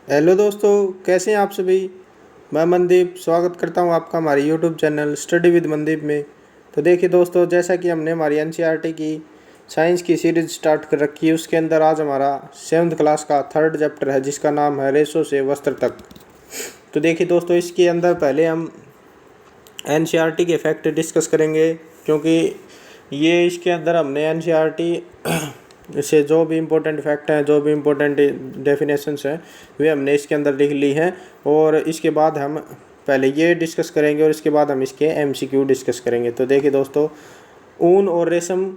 Hello दोस्तों, कैसे हैं आप सभी। मैं मनदीप स्वागत करता हूं आपका हमारे YouTube channel study with Mandeep में। तो देखिए दोस्तों, जैसा कि हमने हमारी एनसीईआरटी की साइंस की सीरीज़ स्टार्ट कर रखी है, उसके अंदर आज हमारा 7th क्लास का 3rd चैप्टर है, जिसका नाम है रेशों से वस्त्र तक। तो देखिए दोस्तों, इसके अंदर पहले हम एनसीईआरटी के फैक्ट डिस्कस करेंगे, क्योंकि ये इसके अंदर हमने एनसीईआरटी से जो भी इम्पोर्टेंट फैक्ट हैं, जो भी इम्पोर्टेंट डेफिनेशंस हैं, वे हमने इसके अंदर लिख ली हैं। और इसके बाद हम पहले ये डिस्कस करेंगे और इसके बाद हम इसके एमसीक्यू डिस्कस करेंगे। तो देखिए दोस्तों, ऊन और रेशम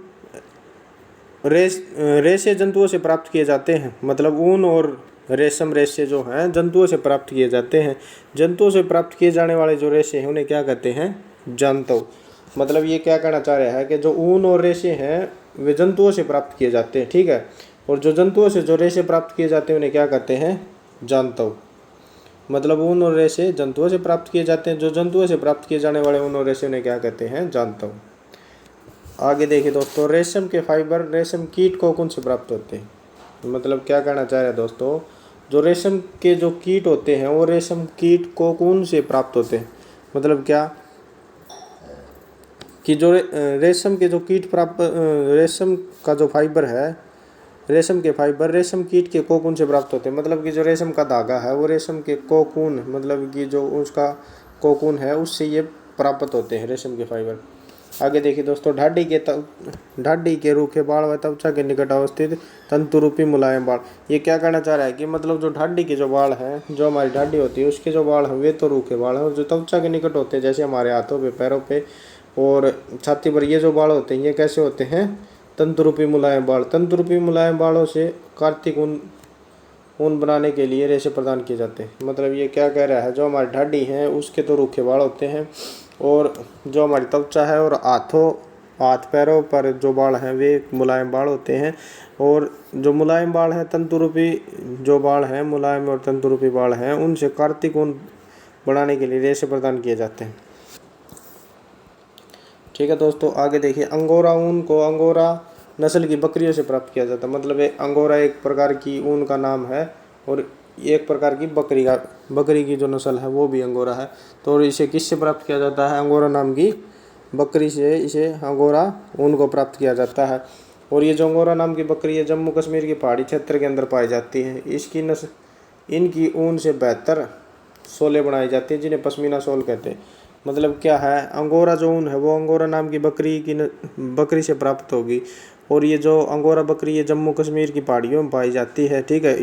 रेशे जंतुओं से प्राप्त किए जाते हैं। मतलब ऊन और रेशम रेशे जो हैं जंतुओं से प्राप्त किए जाते हैं। जंतुओं से प्राप्त किए जाने वाले जो रेशे हैं उन्हें क्या कहते हैं? जंतु। मतलब ये क्या कहना चाह रहा है कि जो ऊन और रेशे हैं वे जंतुओं से प्राप्त किए जाते हैं, ठीक है। और जो जंतुओं से जो रेशे प्राप्त किए जाते हैं उन्हें क्या कहते हैं? जंतु। मतलब ऊन और रेशे जंतुओं से प्राप्त किए जाते हैं, जो जंतुओं से प्राप्त किए जाने वाले ऊन और रेशे उन्हें क्या कहते हैं? जंतु। आगे देखिए दोस्तों, रेशम के फाइबर रेशम कीट कोकून से प्राप्त होते हैं। मतलब क्या कहना चाह रहे हैं दोस्तों, जो रेशम के जो कीट होते हैं वो रेशम कीट कोकून से प्राप्त होते हैं। मतलब क्या कि जो रेशम के जो कीट प्राप्त रेशम का जो फाइबर है, रेशम के फाइबर रेशम कीट के कोकून से प्राप्त होते हैं। मतलब कि जो रेशम का धागा है वो रेशम के कोकून, मतलब कि जो उसका कोकून है उससे ये प्राप्त होते हैं रेशम के फाइबर। आगे देखिए दोस्तों, ढाडी के रूखे बाल व त्वचा के निकट अवस्थित तंतुरूपी मुलायम बाल। ये क्या कहना चाह रहा है कि मतलब जो ढाडी के जो बाल हैं, जो हमारी ढाडी होती है उसके जो बाल हैं वे तो रूखे बाल हैं, और जो त्वचा के निकट होते हैं जैसे हमारे हाथों पे, पैरों पे और छाती पर, ये जो बाल होते हैं ये कैसे होते हैं? तंतुरूपी मुलायम बाल। तंतुरूपी मुलायम बालों से कार्तिक ऊन बनाने के लिए रेशे प्रदान किए जाते हैं। मतलब ये क्या कह रहा है, जो हमारी ढाडी हैं उसके तो रूखे बाल होते हैं, और जो हमारी त्वचा है और हाथ पैरों पर जो बाल हैं वे मुलायम बाल होते हैं। और जो मुलायम बाल हैं, तंतुरूपी जो बाल हैं, मुलायम और तंतुरूपी बाल हैं, उनसे कार्तिक ऊन बनाने के लिए रेशे प्रदान किए जाते हैं। ठीक है दोस्तों, आगे देखिए, अंगोरा ऊन को अंगोरा नस्ल की बकरियों से प्राप्त किया जाता है। मतलब अंगोरा एक प्रकार की ऊन का नाम है, और एक प्रकार की बकरी की जो नस्ल है वो भी अंगोरा है। तो इसे किससे प्राप्त किया जाता है? अंगोरा नाम की बकरी से इसे अंगोरा ऊन को प्राप्त किया जाता है। और ये जो अंगोरा नाम की बकरी है जम्मू कश्मीर के पहाड़ी क्षेत्र के अंदर पाई जाती है। इनकी ऊन से बेहतर सोले बनाई जाती हैं, जिन्हें पश्मीना सोल कहते हैं। मतलब क्या है, अंगोरा जो ऊन है वो अंगोरा नाम की बकरी से प्राप्त होगी। और ये जो अंगोरा बकरी है जम्मू कश्मीर की पहाड़ियों में पाई जाती है, ठीक है।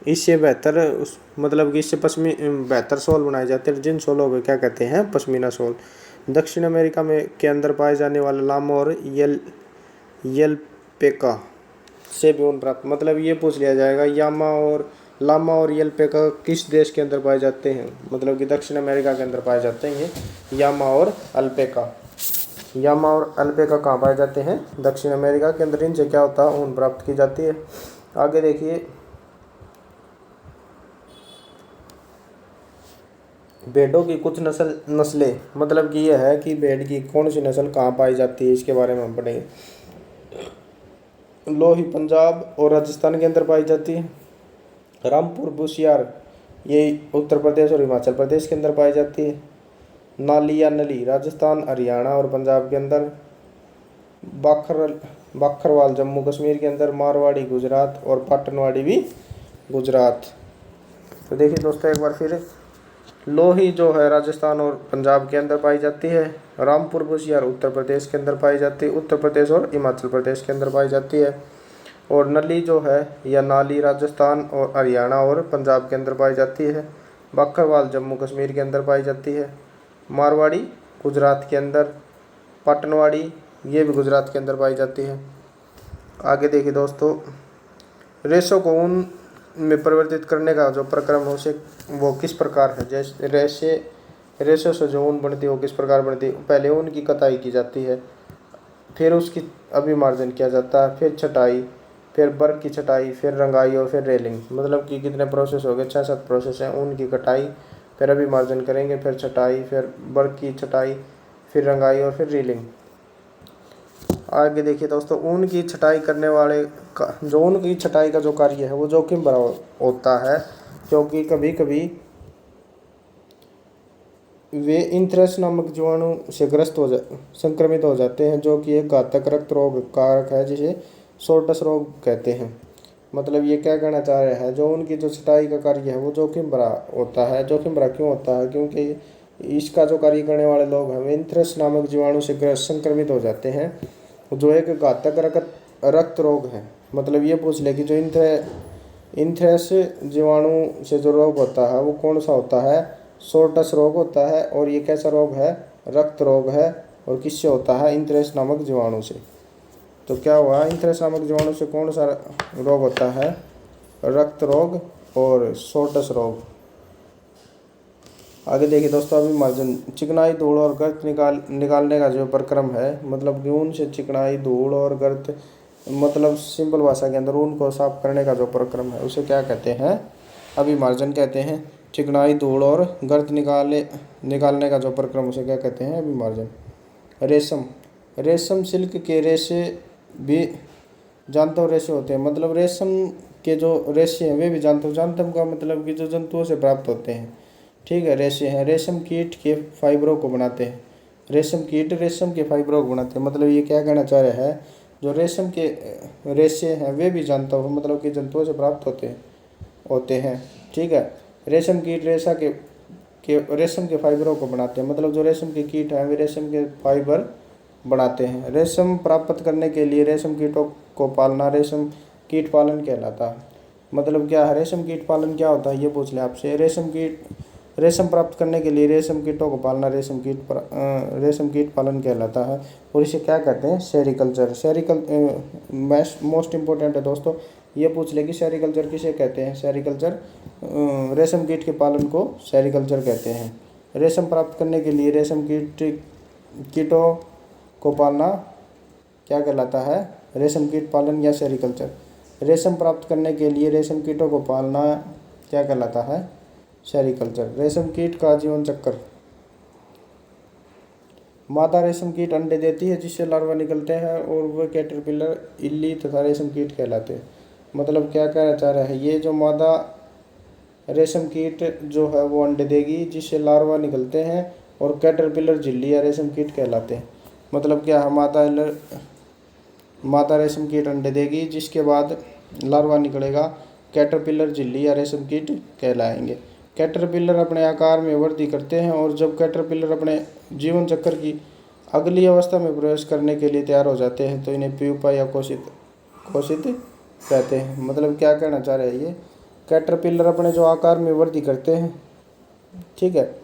इससे बेहतर मतलब कि इससे बेहतर सोल बनाए जाते हैं, जिन सोलों को क्या कहते हैं? पश्मीना सोल। दक्षिण अमेरिका में के अंदर पाए जाने वाले लामा और येलपेका से भी ऊन प्राप्त। मतलब ये पूछ लिया जाएगा, लामा और येलपेका किस देश के अंदर पाए जाते हैं? मतलब कि दक्षिण अमेरिका के अंदर पाए जाते हैं ये यामा और अल्पेका कहाँ पाए जाते हैं? दक्षिण अमेरिका के अंदर। इनसे क्या होता है? ऊन प्राप्त की जाती है। आगे देखिए, भेड़ों की कुछ नस्लें। मतलब कि यह है कि भेड़ की कौन सी नस्ल कहाँ पाई जाती है, इसके बारे में हम पढ़ेंगे। लोही पंजाब और राजस्थान के अंदर पाई जाती है। रामपुर बुशियार ये उत्तर प्रदेश और हिमाचल प्रदेश के अंदर पाई जाती है। नाली या नली राजस्थान, हरियाणा और पंजाब के अंदर। बाखरवाल जम्मू कश्मीर के अंदर। मारवाड़ी गुजरात, और पाटनवाड़ी भी गुजरात। तो देखिए दोस्तों, एक बार फिर, लोही जो है राजस्थान और पंजाब के अंदर पाई जाती है। रामपुर बुशियार उत्तर प्रदेश के अंदर पाई जाती है, उत्तर प्रदेश और हिमाचल प्रदेश के अंदर पाई जाती है। और नली जो है या नाली राजस्थान और हरियाणा और पंजाब के अंदर पाई जाती है। बक्करवाल जम्मू कश्मीर के अंदर पाई जाती है। मारवाड़ी गुजरात के अंदर। पाटनवाड़ी ये भी गुजरात के अंदर पाई जाती है। आगे देखिए दोस्तों, रेशों को ऊन में परिवर्तित करने का जो प्रक्रम है उसे वो किस प्रकार है? जैसे रेशों से जो ऊन बनती है वो किस प्रकार बनती है? पहले ऊन की कताई की जाती है, फिर उसकी अभिमार्जन किया जाता है, फिर छटाई, फिर बर्क की छटाई, फिर रंगाई और फिर रेलिंग। मतलब कि कितने प्रोसेस हो गए? 6-7 प्रोसेस हैं। ऊन की कटाई, फिर अभिमार्जन करेंगे, फिर छटाई, फिर बर्क की छटाई, फिर रंगाई और फिर रीलिंग। आगे देखिए दोस्तों, ऊन की छटाई का जो कार्य है वो जोखिम भरा होता है, क्योंकि कभी कभी वे इंथ्रेक्स नामक जीवाणु से संक्रमित हो जाते हैं, जो कि एक घातक रक्त रोग कारक है जिसे सोरटस रोग कहते हैं। मतलब ये क्या कहना चाह रहे हैं, जो उनकी जो छटाई का कार्य है वो जोखिम भरा होता है। जोखिम भरा क्यों होता है? क्योंकि इसका जो कार्य करने वाले लोग हैं वे इंथ्रेक्स नामक जीवाणु से संक्रमित हो जाते हैं, जो एक घातक रक्त रोग है। मतलब ये पूछ ले कि जो इंथ्रेक्स जीवाणु से जो रोग होता है वो कौन सा होता है? सोरटस रोग होता है। और ये कैसा रोग है? रक्त रोग है। और किससे होता है? इंथ्रेक्स नामक जीवाणु से। तो क्या हुआ, इंथ्रेक्स नामक जीवाणु से कौन सा रोग होता है? रक्त रोग और सोरटस रोग। आगे देखिए दोस्तों, अभी मार्जन चिकनाई, धूल और गर्त निकालने का जो प्रक्रम है, मतलब कि ऊन से चिकनाई, धूल और गर्त, मतलब सिंपल भाषा के अंदर ऊन को साफ करने का जो प्रक्रम है उसे क्या कहते हैं? अभिमार्जन कहते हैं। चिकनाई, धूल और गर्त निकालने का जो प्रक्रम उसे क्या कहते हैं? अभिमार्जन। रेशम सिल्क के रेशे भी जांतव रेशे होते हैं। मतलब रेशम के जो रेशे हैं वे भी जांतव का मतलब कि जो जंतुओं से प्राप्त होते हैं। ठीक है, रेशे हैं। रेशम कीट के फाइबरों को बनाते हैं। रेशम कीट रेशम के फाइबरों को बनाते हैं। मतलब ये क्या कहना चाह रहे हैं, जो रेशम के रेशे हैं वे भी जांतव मतलब कि जंतुओं से प्राप्त होते हैं। ठीक है, रेशम कीट रेशम के फाइबरों को बनाते हैं। मतलब जो रेशम के कीट हैं वे रेशम के फाइबर बनाते हैं। रेशम प्राप्त करने के लिए रेशम कीटों को पालना रेशम कीट पालन कहलाता है। मतलब क्या है रेशम कीट पालन, क्या होता है ये पूछ ले आपसे। रेशम प्राप्त करने के लिए रेशम कीटों को पालना रेशम कीट पालन कहलाता है। और इसे क्या कहते हैं? सेरिकल्चर। मोस्ट इम्पोर्टेंट है दोस्तों, ये पूछ ले कि सेरिकल्चर किसे कहते हैं? सेरिकल्चर रेशम कीट के पालन को सेरिकल्चर कहते हैं। रेशम प्राप्त करने के लिए रेशम कीटों को पालना क्या कहलाता है? रेशम कीट पालन या सेरिकल्चर। रेशम प्राप्त करने के लिए रेशम कीटों को पालना क्या कहलाता है? सेरिकल्चर। रेशम कीट का जीवन चक्र। मादा रेशम कीट अंडे देती है जिससे लार्वा निकलते हैं और वे कैटरपिलर, इल्ली तथा रेशम कीट कहलाते हैं। मतलब क्या कहना चाह रहा है, ये जो मादा रेशम कीट जो है वो अंडे देगी जिससे लार्वा निकलते हैं और कैटरपिलर, झिल्ली या रेशम कीट कहलाते हैं। मतलब क्या है, मादा रेशम कीट अंडे देगी जिसके बाद लार्वा निकलेगा, कैटरपिलर, झिल्ली या रेशम कीट कहलाएंगे। कैटरपिलर अपने आकार में वृद्धि करते हैं और जब कैटरपिलर अपने जीवन चक्र की अगली अवस्था में प्रवेश करने के लिए तैयार हो जाते हैं तो इन्हें प्यूपा या कोशित कहते हैं। मतलब क्या कहना चाह रहे हैं ये, कैटरपिलर अपने जो आकार में वृद्धि करते हैं, ठीक है,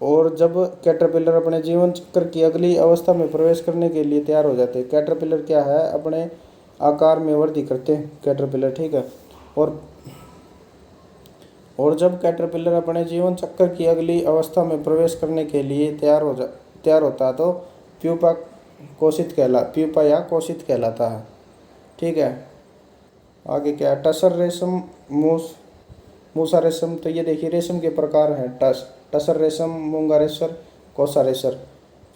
और जब कैटरपिलर अपने जीवन चक्र की अगली अवस्था में प्रवेश करने के लिए तैयार हो जाते हैं। कैटरपिलर क्या है? अपने आकार में वृद्धि करते हैं कैटरपिलर, ठीक है। और जब कैटरपिलर अपने जीवन चक्र की अगली अवस्था में प्रवेश करने के लिए तैयार होता है तो प्यूपा या कोशित कहलाता है। ठीक है, आगे क्या है? टसर रेशम, मूसा रेशम। तो ये देखिए रेशम के प्रकार हैं। टसर रेशम, मूंगा रेशम, कोसा रेशम।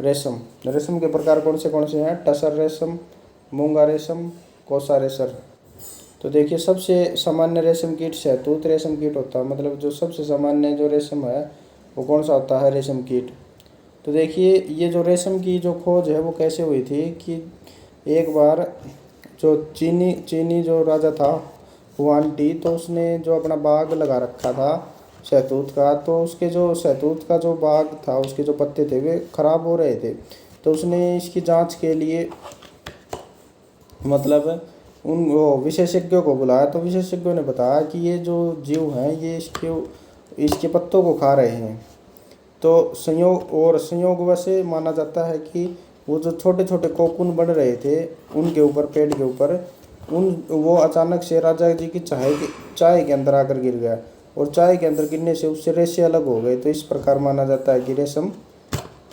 रेशम के प्रकार कौन से हैं? टसर रेशम, मूंगा रेशम, कोसा रेशम। तो देखिए सबसे सामान्य रेशम कीट शहतूत रेशम कीट होता है। मतलब जो सबसे सामान्य जो रेशम है वो कौन सा होता है? रेशम कीट। तो देखिए ये जो रेशम की जो खोज है वो कैसे हुई थी कि एक बार जो चीनी जो राजा था हुआन टी, तो उसने जो अपना बाग लगा रखा था शहतूत का, तो उसके जो शहतूत का जो बाग था उसके जो पत्ते थे वे खराब हो रहे थे। तो उसने इसकी जांच के लिए मतलब उन विशेषज्ञों को बुलाया। तो विशेषज्ञों ने बताया कि ये जो जीव हैं ये इसके पत्तों को खा रहे हैं। तो संयोगवश से माना जाता है कि वो जो छोटे छोटे कोकून बन रहे थे उनके ऊपर, पेड़ के ऊपर, वो अचानक से राजा जी की चाय के अंदर आकर गिर गया और चाय के अंदर गिरने से उससे रेशे अलग हो गए। तो इस प्रकार माना जाता है कि रेशम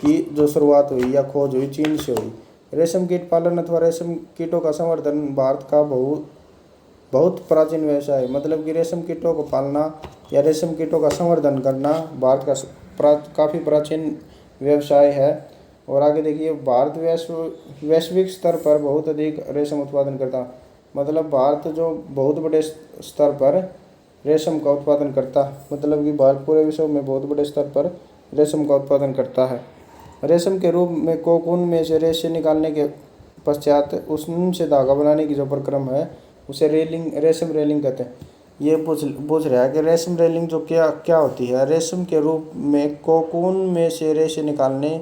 की जो शुरुआत हुई या खोज हुई चीन से हुई। रेशम कीट पालन अथवा रेशम कीटों का संवर्धन भारत का बहुत प्राचीन व्यवसाय है। मतलब कि रेशम कीटों को पालना या रेशम कीटों का संवर्धन करना भारत का काफ़ी प्राचीन व्यवसाय है। और आगे देखिए, भारत वैश्विक स्तर पर बहुत अधिक रेशम उत्पादन करता। मतलब भारत जो बहुत बड़े स्तर पर रेशम का उत्पादन करता, मतलब कि भारत पूरे विश्व में बहुत बड़े स्तर पर रेशम का उत्पादन करता है। रेशम के रूप में कोकून में से रेशे निकालने के पश्चात उनसे धागा बनाने की जो प्रक्रम है उसे रेशम रेलिंग कहते हैं। ये पूछ रहा है कि रेशम रेलिंग जो क्या होती है। रेशम के रूप में कोकून में से रेशे निकालने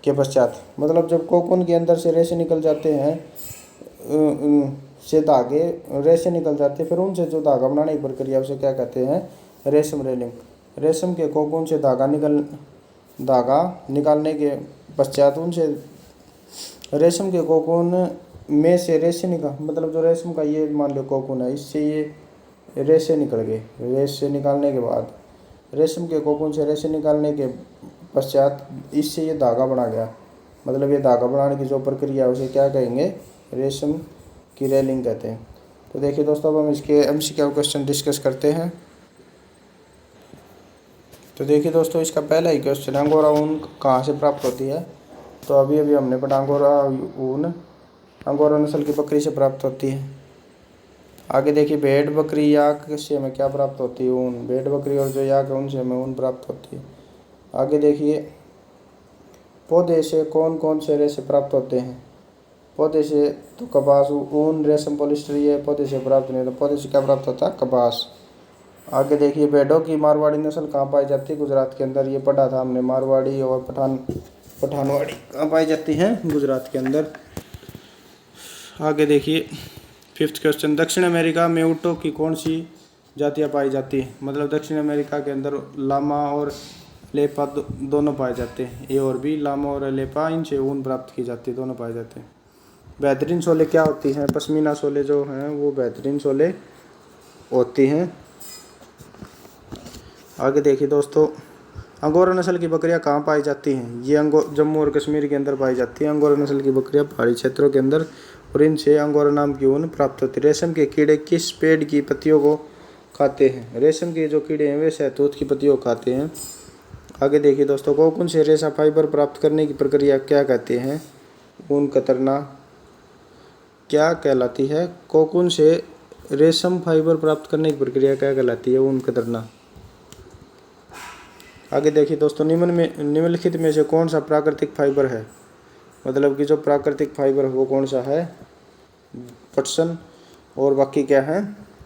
के पश्चात, मतलब जब कोकून के अंदर से रेशे निकल जाते हैं, से धागे रेशे निकल जाते हैं, फिर उनसे जो धागा बनाने की प्रक्रिया उसे क्या कहते हैं, रेशम रेलिंग। रेशम के कोकून से धागा निकालने के पश्चात उनसे रेशम के कोकून में से रेशे मतलब जो रेशम का ये मान लो कोकून है, इससे ये रेशे निकल गए। रेशे निकालने के बाद रेशम के कोकून से रेशे निकालने के पश्चात इससे ये धागा बना गया, मतलब ये धागा बनाने की जो प्रक्रिया है उसे क्या कहेंगे, रेशम की रेलिंग कहते हैं। तो देखिए दोस्तों, अब हम इसके MCQ क्वेश्चन डिस्कस करते हैं। तो देखिए दोस्तों, इसका पहला ही क्वेश्चन, अंगोरा ऊन कहाँ से प्राप्त होती है। तो अभी हमने पढ़ा अंगोरा ऊन अंगोरा नस्ल की बकरी से प्राप्त होती है। आगे देखिए, भेड़ बकरी याक से हमें क्या प्राप्त होती है, ऊन। भेड़ बकरी और जो याक है उनसे हमें ऊन प्राप्त होती है। आगे देखिए, पौधे से कौन कौन से रेशे प्राप्त होते हैं। पौधे से तो कपास, ऊन, रेशम, पॉलिस्टर ये पौधे से प्राप्त नहीं, तो पौधे से क्या प्राप्त होता है, कपास। आगे देखिए, भेड़ों की मारवाड़ी नस्ल कहाँ पाई जाती है, गुजरात के अंदर। ये पढ़ा था हमने, मारवाड़ी और पठानवाड़ी कहाँ पाई जाती है, गुजरात के अंदर। आगे देखिए, 5th क्वेश्चन, दक्षिण अमेरिका में ऊँटों की कौन सी जातियाँ पाई जाती है। मतलब दक्षिण अमेरिका के अंदर लामा और लेपा दोनों पाए जाते हैं। ए और बी, लामा और लेपा, इनसे ऊन प्राप्त की जाती है, दोनों पाए जाते हैं। बेहतरीन शोले क्या होती हैं, पश्मीना शोले जो हैं वो बेहतरीन शोले होती हैं। आगे देखिए दोस्तों, अंगोरा नस्ल की बकरियां कहाँ पाई जाती हैं। ये जम्मू और कश्मीर के अंदर पाई जाती हैं। अंगोरा नस्ल की बकरियां पहाड़ी क्षेत्रों के अंदर, और इनसे अंगोरा नाम की ऊन प्राप्त होती है। रेशम के कीड़े किस पेड़ की पत्तियों को खाते हैं। रेशम के जो कीड़े हैं वे शहतूत की पत्तियों को खाते हैं। आगे देखिए दोस्तों, कोकून से रेशा फाइबर प्राप्त करने की प्रक्रिया क्या कहते हैं, ऊन कतरना क्या कहलाती है। कोकून से रेशम फाइबर प्राप्त करने की प्रक्रिया क्या कहलाती है, ऊन कतरना। आगे देखिए दोस्तों, निम्नलिखित में से कौन सा प्राकृतिक फाइबर है। मतलब कि जो प्राकृतिक फाइबर है वो कौन सा है, पटसन, और बाकी क्या है,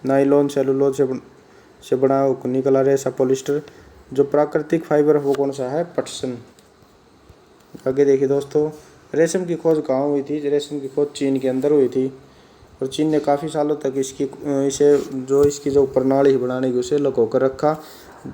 नाइलॉन, सेलुलोज से बना निकला रेशा, पॉलिस्टर। जो प्राकृतिक फाइबर है वो कौन सा है, पटसन। आगे देखिए दोस्तों, रेशम की खोज कहाँ हुई थी। रेशम की खोज चीन के अंदर हुई थी, और चीन ने काफ़ी सालों तक इसकी जो प्रणाली बनाने की उसे लुको कर रखा,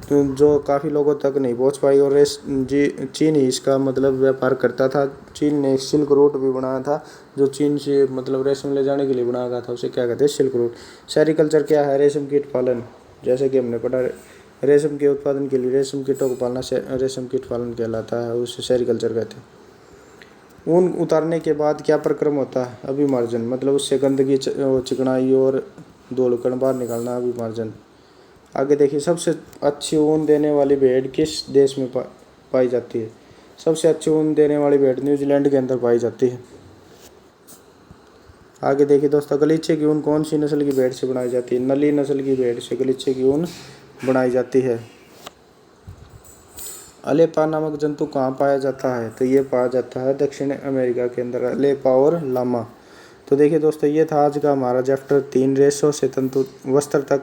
जो काफ़ी लोगों तक नहीं पहुंच पाई। और चीन ही इसका मतलब व्यापार करता था। चीन ने सिल्क रूट भी बनाया था, जो चीन से मतलब रेशम ले जाने के लिए बनाया गया था, उसे क्या कहते हैं, सिल्क रूट। सेरीकल्चर क्या है, रेशम कीट पालन। जैसे कि हमने पढ़ा, रेशम के उत्पादन के लिए रेशम कीटों को पालना रेशम कीट पालन कहलाता है, उसे सेरीकल्चर कहते हैं। ऊन उतारने के बाद क्या प्रक्रम होता है, अभिमार्जन। मतलब उससे गंदगी, चिकनाई और धूलकण बाहर निकालना, अभिमार्जन। आगे देखिए, सबसे अच्छी ऊन देने वाली भेड़ किस देश में पाई जाती है। सबसे अच्छी ऊन देने वाली भेड़ न्यूजीलैंड के अंदर पाई जाती है। आगे देखिए दोस्तों, गलीचे की ऊन कौन सी नस्ल की भेड़ से बनाई जाती है। नली नस्ल की भेड़ से गलीचे की ऊन बनाई जाती है। अलेपा नामक जंतु कहाँ पाया जाता है। तो ये पाया जाता है दक्षिण अमेरिका के अंदर, अलेपा और लामा। तो देखिए दोस्तों, ये था आज का हमारा चैप्टर 3, रेशों से तंतु वस्त्र तक।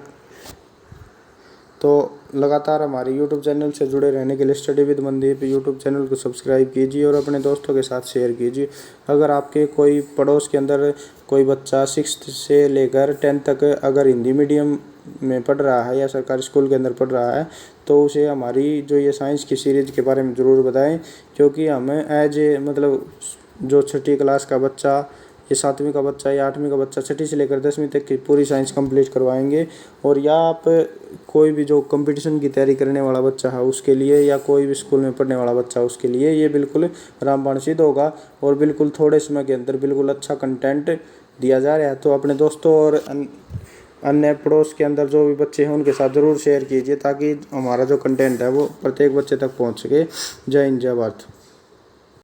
तो लगातार हमारे YouTube चैनल से जुड़े रहने के लिए study with Mandeep YouTube channel को सब्सक्राइब कीजिए और अपने दोस्तों के साथ शेयर कीजिए। अगर आपके कोई पड़ोस के अंदर कोई बच्चा 6th से लेकर 10th तक अगर हिंदी मीडियम में पढ़ रहा है या सरकारी स्कूल के अंदर पढ़ रहा है, तो उसे हमारी जो ये साइंस की सीरीज़ के बारे में ज़रूर बताएं, क्योंकि हमें मतलब जो 6ठी क्लास का बच्चा, ये 7वीं का बच्चा या 8वीं का बच्चा, 6ठी से लेकर 10वीं तक की पूरी साइंस कंप्लीट करवाएंगे। और या आप कोई भी जो कंपटीशन की तैयारी करने वाला बच्चा है उसके लिए, या कोई भी स्कूल में पढ़ने वाला बच्चा है उसके लिए ये बिल्कुल रामबाण सिद्ध होगा, और बिल्कुल थोड़े समय के अंदर बिल्कुल अच्छा कंटेंट दिया जा रहा है। तो अपने दोस्तों और अन्य पड़ोस के अंदर जो भी बच्चे हैं उनके साथ ज़रूर शेयर कीजिए, ताकि हमारा जो कंटेंट है वो प्रत्येक बच्चे तक पहुँच सके। जय हिंद, जय भारत।